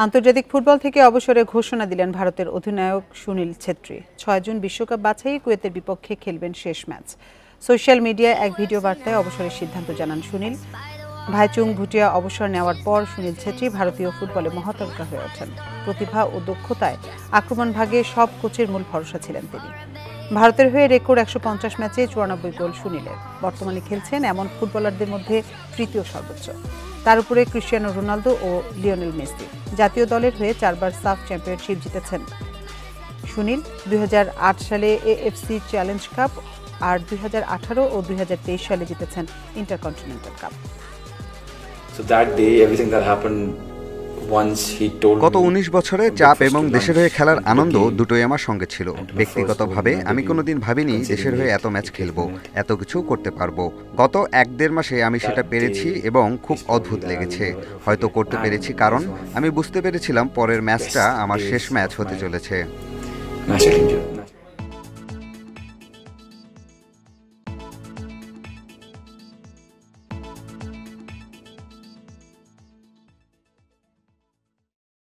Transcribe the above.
আন্তর্জাতিক ফুটবল থেকে অবসরে ঘোষণা দিলেন ভারতের অধিনায়ক সুনীল ছেত্রী। 6 জুন বিশ্বকাপ বাছাই কুয়েতের বিপক্ষে খেলবেন শেষ ম্যাচ। সোশ্যাল মিডিয়ায় এক ভিডিও বার্তায় অবসরের সিদ্ধান্ত জানান সুনীল। ভাইচুং ভুটিয়া অবসর নেওয়ার পর সুনীল ছেত্রী ভারতীয় ফুটবলে মহাতারকা হয়ে ওঠেন। প্রতিভা ও দক্ষতায় আক্রমণ ভাগে সব কোচের মূল ভরসা ছিলেন তিনি। ভারতের হয়ে রেকর্ড 150 ম্যাচে 94 গোল সুনীলের। বর্তমানে খেলছেন এমন ফুটবলারদের মধ্যে তৃতীয় সর্বোচ্চ। তার উপরে ক্রিস্টিয়ানো রোনালদো ও লিওনেল মেসি। জাতীয় দলের হয়ে 4 বার সাফ চ্যাম্পিয়নশিপ জিতেছেন সুনীল। 2008 সালে এএফসি চ্যালেঞ্জ কাপ আর 2018 ও 2023 সালে জিতেছেন ইন্টারকন্টিনেন্টাল কাপ। গত 19 বছরে চাপ এবং দেশের হয়ে খেলার আনন্দ দুটোই আমার সঙ্গে ছিল। ব্যক্তিগতভাবে আমি কোনোদিন ভাবিনি দেশের হয়ে এত ম্যাচ খেলবো, এত কিছু করতে পারবো। গত 1-1.5 মাসে আমি সেটা পেরেছি এবং খুব অদ্ভুত লেগেছে। হয়তো করতে পেরেছি কারণ আমি বুঝতে পেরেছিলাম পরের ম্যাচটা আমার শেষ ম্যাচ হতে চলেছে।